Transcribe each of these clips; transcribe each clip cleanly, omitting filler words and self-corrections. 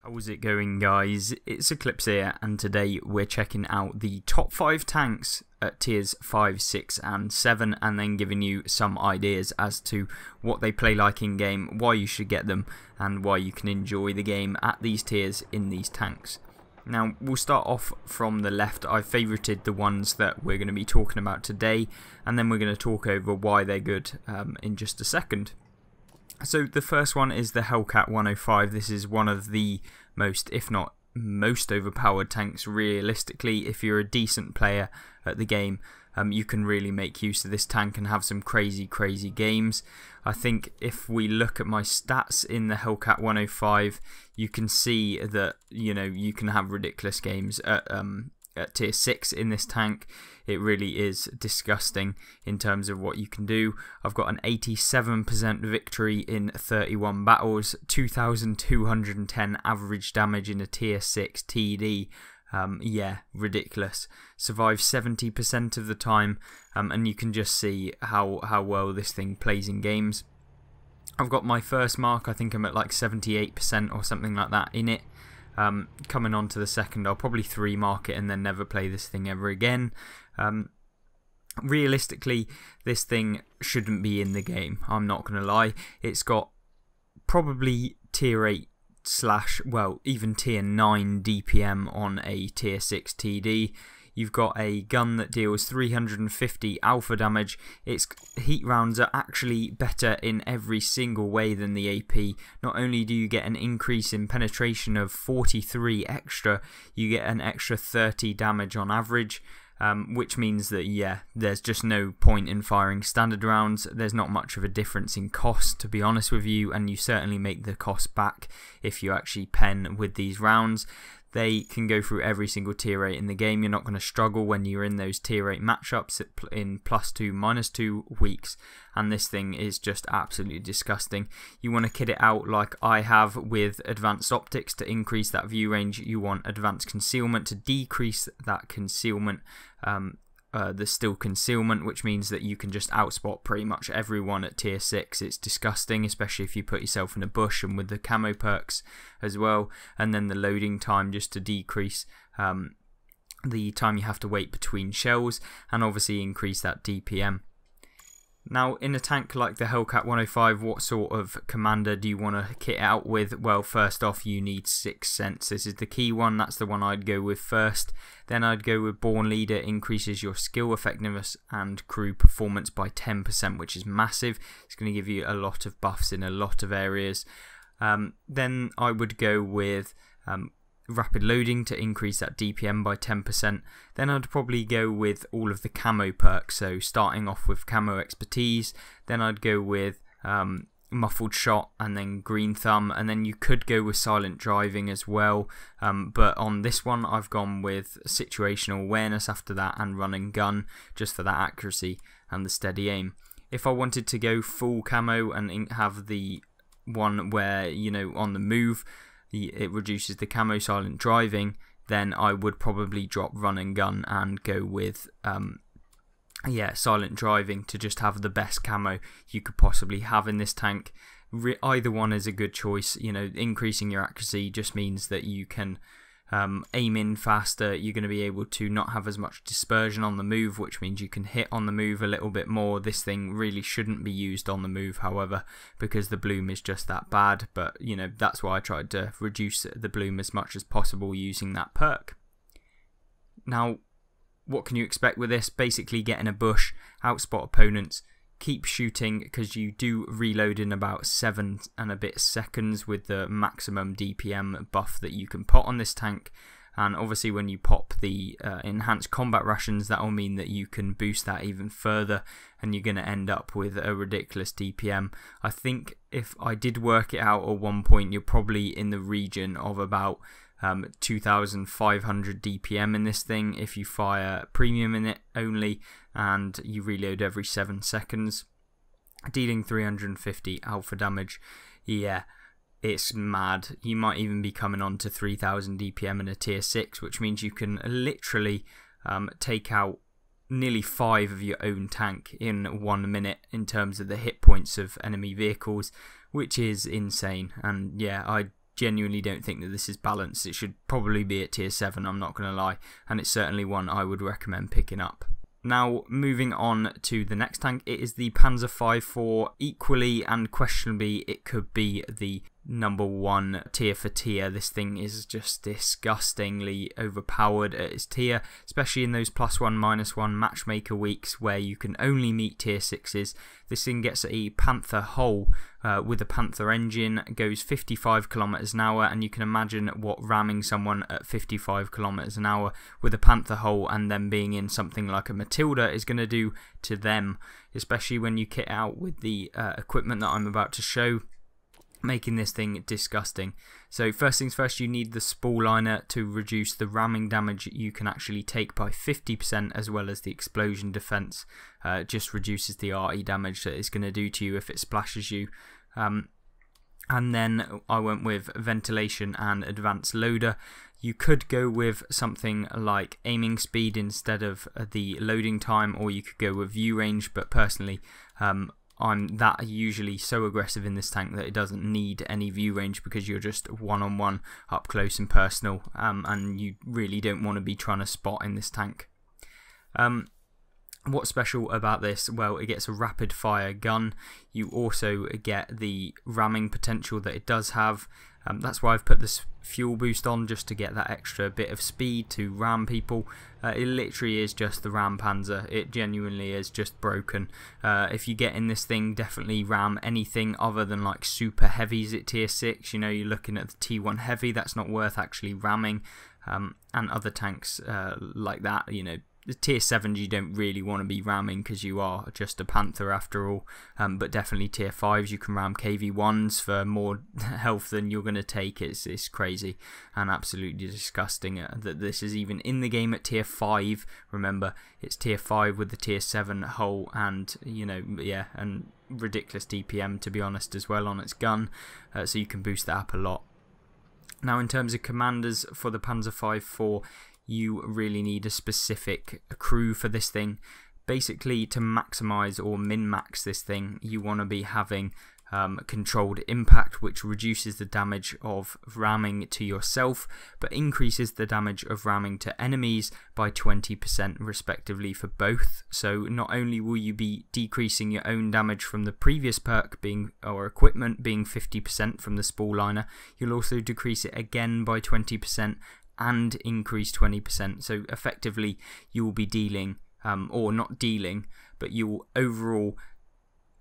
How's it going, guys? It's Eclipse here, and today we're checking out the top 5 tanks at tiers 5, 6 and 7, and then giving you some ideas as to what they play like in game, why you should get them, and why you can enjoy the game at these tiers in these tanks. Now, we'll start off from the left. I've favourited the ones that we're going to be talking about today, and then we're going to talk over why they're good in just a second. So the first one is the Hellcat 105. This is one of the most, if not most, overpowered tanks realistically. If you're a decent player at the game, you can really make use of this tank and have some crazy games. I think if we look at my stats in the Hellcat 105, you can see that you can have ridiculous games at tier 6 in this tank. It really is disgusting in terms of what you can do. I've got an 87% victory in 31 battles, 2,210 average damage in a tier 6 TD. Yeah, ridiculous. Survive 70% of the time, and you can just see how well this thing plays in games. I've got my first mark. I think I'm at like 78% or something like that in it. Coming on to the second, I'll probably 3 mark it and then never play this thing ever again. Realistically, this thing shouldn't be in the game, I'm not going to lie. It's got probably tier 8 / well, even tier 9 DPM on a tier 6 TD. You've got a gun that deals 350 alpha damage. Its heat rounds are actually better in every single way than the AP. Not only do you get an increase in penetration of 43 extra, you get an extra 30 damage on average. Which means that, yeah, there's just no point in firing standard rounds. There's not much of a difference in cost, to be honest with you, and you certainly make the cost back if you actually pen with these rounds. They can go through every single tier 8 in the game. You're not going to struggle when you're in those tier 8 matchups in +2, -2 weeks, and this thing is just absolutely disgusting. You want to kit it out like I have with advanced optics to increase that view range. You want advanced concealment to decrease that concealment, the still concealment, which means that you can just outspot pretty much everyone at tier 6. It's disgusting, especially if you put yourself in a bush, and with the camo perks as well. And then the loading time, just to decrease the time you have to wait between shells, and obviously increase that DPM. Now, in a tank like the Hellcat 105, what sort of commander do you want to kit out with? Well, first off, you need 6th Sense. This is the key one. That's the one I'd go with first. Then I'd go with Born Leader. Increases your skill effectiveness and crew performance by 10%, which is massive. It's going to give you a lot of buffs in a lot of areas. Then I would go with Rapid Loading to increase that DPM by 10%. Then I'd probably go with all of the camo perks, so starting off with Camo Expertise. Then I'd go with Muffled Shot and then Green Thumb, and then you could go with Silent Driving as well, but on this one I've gone with Situational Awareness after that, and Run and Gun, just for that accuracy and the steady aim. If I wanted to go full camo and have the one where, on the move, it reduces the camo Silent Driving, then I would probably drop Run and Gun and go with Silent Driving to just have the best camo you could possibly have in this tank. Either one is a good choice. Increasing your accuracy just means that you can aim in faster. You're going to be able to not have as much dispersion on the move, which means you can hit on the move a little bit more. This thing really shouldn't be used on the move, however, because the bloom is just that bad, but that's why I tried to reduce the bloom as much as possible using that perk. Now, what can you expect with this? Basically get in a bush, outspot opponents, keep shooting, because you do reload in about 7 and a bit seconds with the maximum DPM buff that you can put on this tank. And obviously when you pop the enhanced combat rations, that will mean that you can boost that even further, and you're going to end up with a ridiculous DPM. I think if I did work it out at one point, you're probably in the region of about 2,500 DPM in this thing if you fire premium in it only, and you reload every 7 seconds, dealing 350 alpha damage. Yeah, it's mad. You might even be coming on to 3,000 DPM in a tier 6, which means you can literally take out nearly 5 of your own tank in 1 minute in terms of the hit points of enemy vehicles, which is insane. And yeah, I genuinely don't think that this is balanced. It should probably be at tier 7, I'm not going to lie, and it's certainly one I would recommend picking up. Now, moving on to the next tank, it is the Panzer V4. Equally and questionably, it could be the #1 tier for tier. This thing is just disgustingly overpowered at its tier, especially in those +1, -1 matchmaker weeks where you can only meet tier 6s. This thing gets a Panther hull with a Panther engine, goes 55 kilometers an hour, and you can imagine what ramming someone at 55 kilometers an hour with a Panther hull and then being in something like a Matilda is going to do to them, especially when you kit out with the equipment that I'm about to show, making this thing disgusting. So first things first, you need the spool liner to reduce the ramming damage you can actually take by 50%, as well as the explosion defense. Just reduces the RE damage that it's going to do to you if it splashes you. And then I went with ventilation and advanced loader. You could go with something like aiming speed instead of the loading time, or you could go with view range, but personally I'm that usually so aggressive in this tank that it doesn't need any view range, because you're just one-on-one up close and personal, and you really don't want to be trying to spot in this tank. What's special about this? Well, it gets a rapid fire gun. You also get the ramming potential that it does have. That's why I've put this fuel boost on, just to get that extra bit of speed to ram people. It literally is just the ram Panzer. It genuinely is just broken. If you get in this thing, definitely ram anything other than like super heavies at tier 6. You know, you're looking at the T1 heavy, that's not worth actually ramming. And other tanks like that, you know, the tier 7s you don't really want to be ramming because you are just a Panther after all, but definitely tier 5s you can ram Kv-1s for more health than you're going to take. It's crazy and absolutely disgusting that this is even in the game at tier 5. Remember, it's tier 5 with the tier 7 hull, and you know, yeah, and ridiculous DPM to be honest as well on its gun, so you can boost that up a lot. Now, in terms of commanders for the Panzer V4, you really need a specific crew for this thing. Basically, to maximize or min-max this thing, you want to be having controlled impact, which reduces the damage of ramming to yourself, but increases the damage of ramming to enemies by 20% respectively for both. So not only will you be decreasing your own damage from the previous perk being, or equipment being 50% from the spool liner, you'll also decrease it again by 20% and increase 20%. So effectively you will be dealing, or not dealing, but you will overall,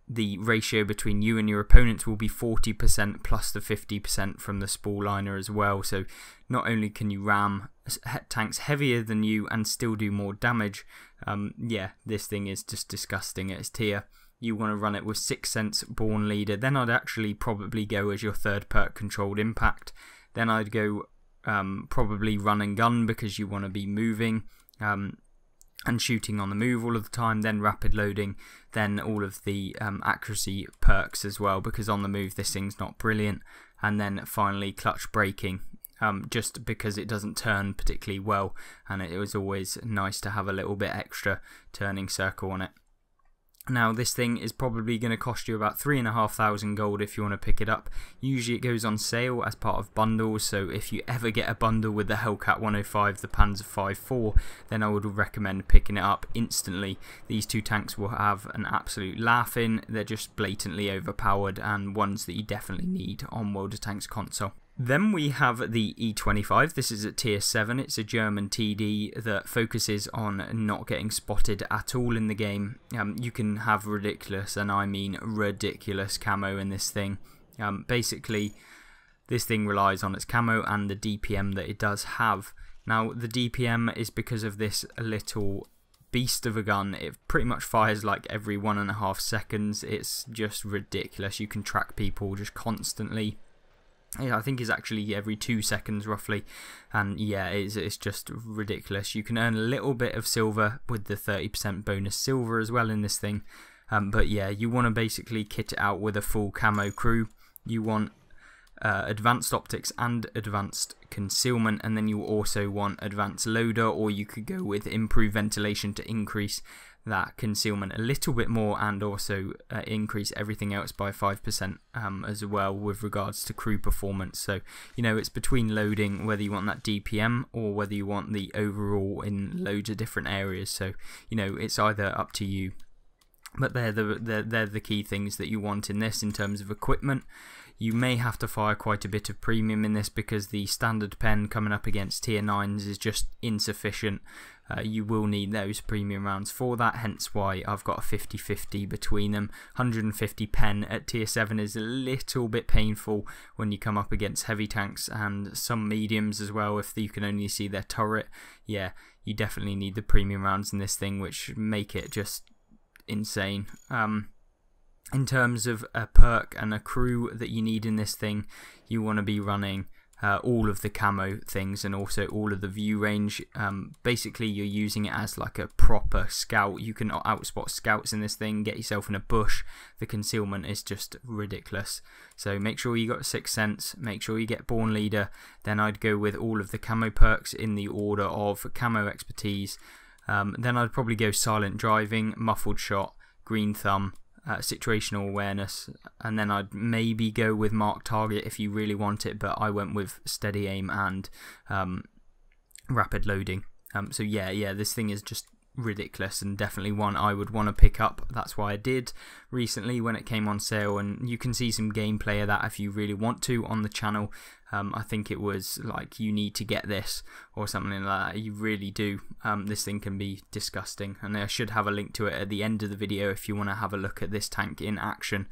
the ratio between you and your opponents will be 40% plus the 50% from the spool liner as well. So not only can you ram tanks heavier than you and still do more damage, yeah, this thing is just disgusting at its tier. You want to run it with 6th Sense, Born Leader. Then I'd actually probably go as your third perk, Controlled Impact. Then I'd go probably Run and Gun, because you want to be moving and shooting on the move all of the time. Then Rapid Loading, then all of the accuracy perks as well, because on the move this thing's not brilliant. And then finally Clutch Braking, just because it doesn't turn particularly well, and it was always nice to have a little bit extra turning circle on it. Now, this thing is probably going to cost you about 3,500 gold if you want to pick it up. Usually it goes on sale as part of bundles, so if you ever get a bundle with the Hellcat 105, the Panzer V4, then I would recommend picking it up instantly. These two tanks will have an absolute laugh in. They're just blatantly overpowered and ones that you definitely need on World of Tanks console. Then we have the E25. This is at tier 7. It's a German TD that focuses on not getting spotted at all in the game. You can have ridiculous, and I mean ridiculous, camo in this thing. Basically, this thing relies on its camo and the DPM that it does have. Now, the DPM is because of this little beast of a gun. It pretty much fires like every 1.5 seconds. It's just ridiculous. You can track people just constantly. I think it's actually every 2 seconds roughly, and yeah, it's just ridiculous. You can earn a little bit of silver with the 30% bonus silver as well in this thing, but yeah, you want to basically kit it out with a full camo crew. You want advanced optics and advanced concealment, and then you also want advanced loader, or you could go with improved ventilation to increase that concealment a little bit more, and also increase everything else by 5% as well with regards to crew performance. So it's between loading whether you want that DPM or whether you want the overall in loads of different areas. So it's either up to you. But they're the key things that you want in this in terms of equipment. You may have to fire quite a bit of premium in this because the standard pen coming up against tier 9s is just insufficient. You will need those premium rounds for that, hence why I've got a 50-50 between them. 150 pen at tier 7 is a little bit painful when you come up against heavy tanks and some mediums as well. If you can only see their turret, yeah, you definitely need the premium rounds in this thing, which make it just insane. In terms of a perk and a crew that you need in this thing, you want to be running all of the camo things and also all of the view range. Basically you're using it as like a proper scout. You can outspot scouts in this thing, get yourself in a bush. The concealment is just ridiculous. So make sure you got Sixth Sense, make sure you get Born Leader. Then I'd go with all of the camo perks in the order of camo expertise. Then I'd probably go Silent Driving, Muffled Shot, Green Thumb, situational awareness, and then I'd maybe go with Mark Target if you really want it, but I went with Steady Aim and Rapid Loading. So yeah, this thing is just ridiculous and definitely one I would want to pick up. That's why I did recently when it came on sale, and you can see some gameplay of that if you really want to on the channel. I think it was like, you need to get this or something like that. You really do. This thing can be disgusting, and I should have a link to it at the end of the video if you want to have a look at this tank in action.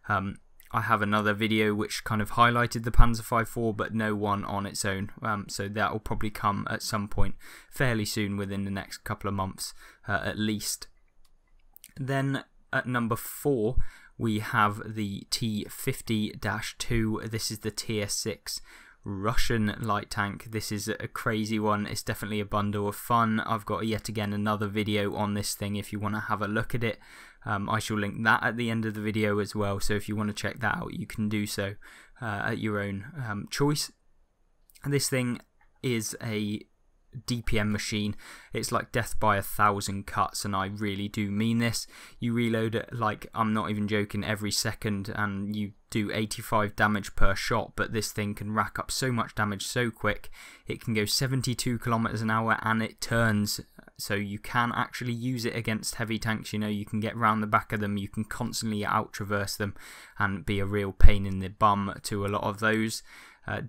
I have another video which kind of highlighted the Panzer V4, but no one on its own, so that will probably come at some point fairly soon, within the next couple of months at least. Then at number 4 we have the T50-2. This is the tier 6 Russian light tank. This is a crazy one. It's definitely a bundle of fun. I've got yet again another video on this thing if you want to have a look at it. I shall link that at the end of the video as well, so if you want to check that out you can do so at your own choice. This thing is a DPM machine. It's like death by 1,000 cuts, and I really do mean this. You reload it, like, I'm not even joking, every second, and you do 85 damage per shot, but this thing can rack up so much damage so quick. It can go 72 kilometers an hour and it turns, so you can actually use it against heavy tanks. You can get round the back of them, you can constantly out traverse them and be a real pain in the bum to a lot of those.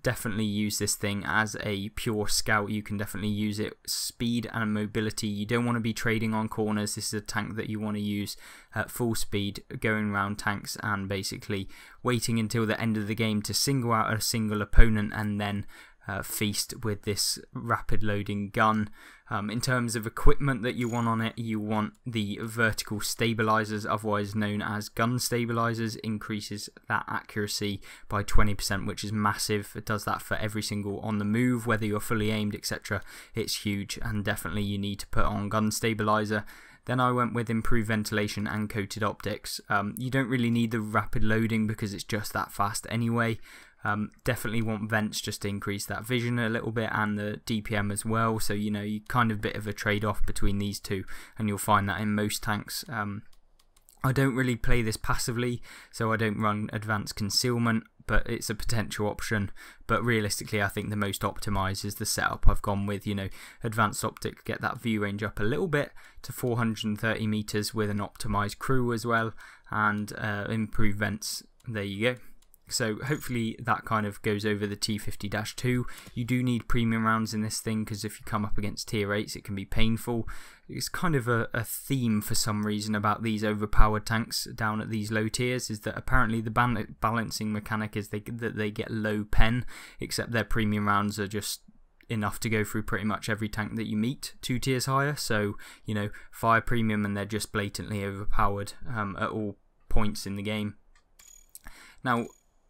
Definitely use this thing as a pure scout. You can definitely use it speed and mobility. You don't want to be trading on corners. This is a tank that you want to use at full speed, going around tanks and basically waiting until the end of the game to single out a single opponent and then feast with this rapid loading gun. In terms of equipment that you want on it, you want the vertical stabilizers, otherwise known as gun stabilizers. Increases that accuracy by 20%, which is massive. It does that for every single on the move, whether you're fully aimed, etc. It's huge, and definitely you need to put on gun stabilizer. Then I went with improved ventilation and coated optics. You don't really need the rapid loading because it's just that fast anyway. Definitely want vents just to increase that vision a little bit, and the DPM as well, so you kind of bit of a trade-off between these two, and you'll find that in most tanks. I don't really play this passively, so I don't run advanced concealment, but it's a potential option. But realistically I think the most optimized is the setup I've gone with. Advanced optic, get that view range up a little bit to 430 meters with an optimized crew as well, and improved vents. There you go. So hopefully that kind of goes over the T50-2. You do need premium rounds in this thing because if you come up against tier 8s it can be painful. It's kind of a theme for some reason about these overpowered tanks down at these low tiers, is that apparently the balancing mechanic is that they get low pen, except their premium rounds are just enough to go through pretty much every tank that you meet 2 tiers higher. So fire premium and they're just blatantly overpowered at all points in the game. Now,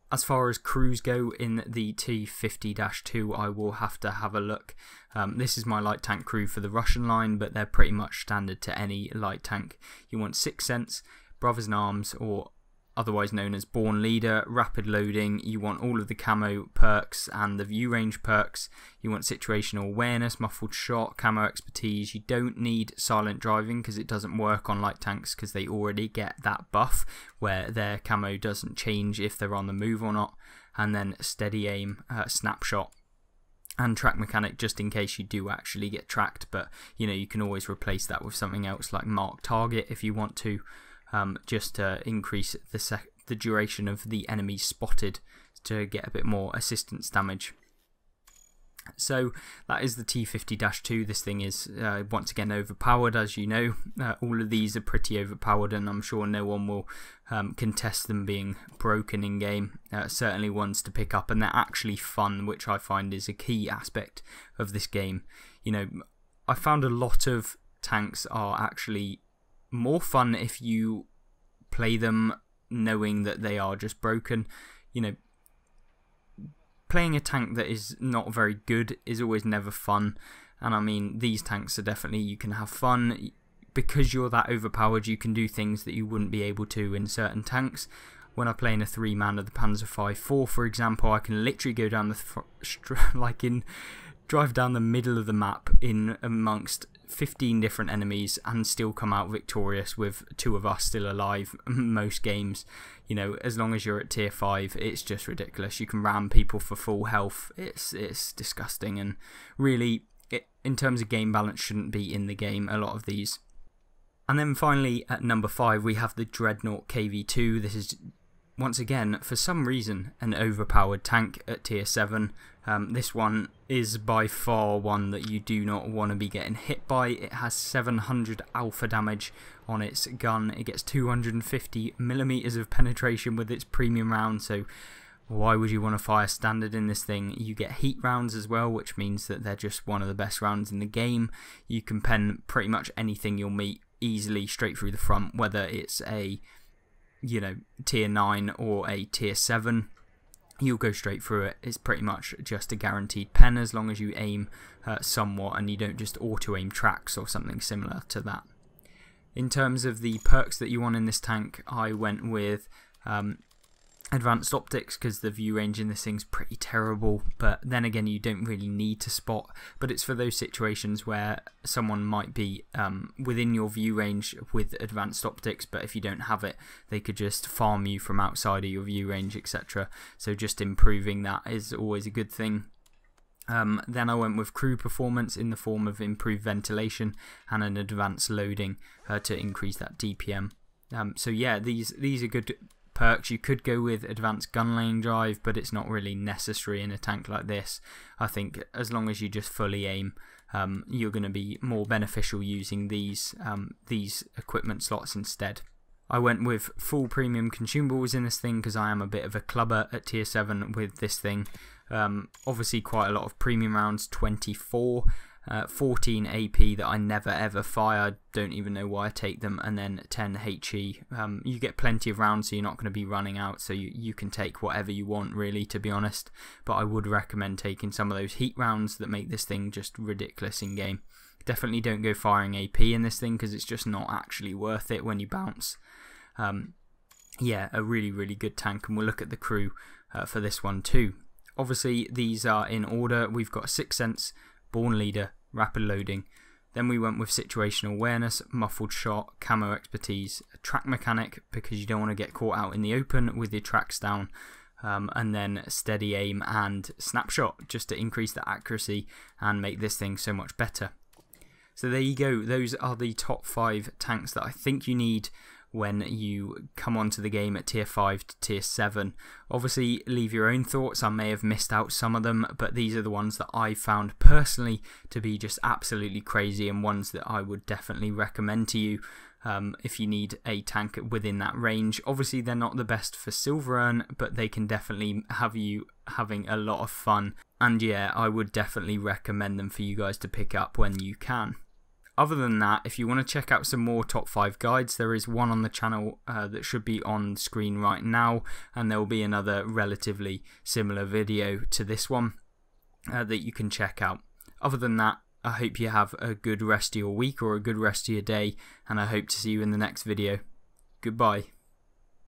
as far as crews go in the T50-2, I will have to have a look. This is my light tank crew for the Russian line, but they're pretty much standard to any light tank. You want Sixth Sense, Brothers in Arms, or otherwise known as Born Leader, Rapid Loading. You want all of the camo perks and the view range perks. You want Situational Awareness, Muffled Shot, Camo Expertise. You don't need Silent Driving because it doesn't work on light tanks because they already get that buff where their camo doesn't change if they're on the move or not. And then Steady Aim, Snapshot, and Track Mechanic, just in case you do actually get tracked, but you can always replace that with something else like Mark Target if you want to, just to increase the duration of the enemy spotted to get a bit more assistance damage. So that is the T50-2. This thing is once again overpowered, as you know. All of these are pretty overpowered, and I'm sure no one will contest them being broken in game. Certainly ones to pick up, and they're actually fun, which I find is a key aspect of this game. I found a lot of tanks are actually more fun if you play them knowing that they are just broken. Playing a tank that is not very good is always never fun, and I mean, these tanks are definitely, you can have fun because you're that overpowered. You can do things that you wouldn't be able to in certain tanks. When I play in a 3-man of the Panzer V4, for example, I can literally go down drive down the middle of the map in amongst 15 different enemies and still come out victorious with 2 of us still alive most games. As long as you're at tier 5, it's just ridiculous. You can ram people for full health. It's disgusting, and really, in terms of game balance, shouldn't be in the game, a lot of these. And then finally, at number 5, we have the Dreadnought Kv-2. This is, once again, for some reason, an overpowered tank at tier 7. This one is by far one that you do not want to be getting hit by. It has 700 alpha damage on its gun. It gets 250mm of penetration with its premium round, so why would you want to fire standard in this thing? You get heat rounds as well, which means that they're just one of the best rounds in the game. You can pen pretty much anything you'll meet easily straight through the front, whether it's a tier 9 or a tier 7. You'll go straight through it. It's pretty much just a guaranteed pen as long as you aim somewhat and you don't just auto-aim tracks or something similar to that. In terms of the perks that you want in this tank, I went with Advanced Optics because the view range in this thing's pretty terrible, but then again you don't really need to spot, but it's for those situations where someone might be within your view range with Advanced Optics, but if you don't have it they could just farm you from outside of your view range, etc. So just improving that is always a good thing. Then I went with Crew Performance in the form of improved ventilation and an advanced loading to increase that DPM. So yeah, these are good perks. You could go with Advanced Gun Lane Drive, but it's not really necessary in a tank like this. I think as long as you just fully aim, you're going to be more beneficial using these equipment slots instead. I went with full premium consumables in this thing because I am a bit of a clubber at tier 7 with this thing. Obviously quite a lot of premium rounds, 24, 14 AP that I never ever fire, don't even know why I take them, and then 10 HE. You get plenty of rounds, so you're not going to be running out, so you can take whatever you want really, to be honest, but I would recommend taking some of those heat rounds that make this thing just ridiculous in game. Definitely don't go firing AP in this thing because it's just not actually worth it when you bounce. Yeah, a really good tank, and we'll look at the crew for this one too. Obviously these are in order. We've got Sixth Sense, Born Leader, Rapid Loading. Then we went with Situational Awareness, Muffled Shot, Camo Expertise, Track Mechanic because you don't want to get caught out in the open with your tracks down, and then Steady Aim and Snapshot just to increase the accuracy and make this thing so much better. So there you go, those are the top 5 tanks that I think you need when you come onto the game at tier 5 to tier 7. Obviously leave your own thoughts, I may have missed out some of them, but these are the ones that I found personally to be just absolutely crazy and ones that I would definitely recommend to you if you need a tank within that range. Obviously they're not the best for Silver Urn, but they can definitely have you having a lot of fun, and yeah, I would definitely recommend them for you guys to pick up when you can. Other than that, if you want to check out some more top 5 guides, there is one on the channel that should be on screen right now, and there will be another relatively similar video to this one that you can check out. Other than that, I hope you have a good rest of your week or a good rest of your day, and I hope to see you in the next video. Goodbye.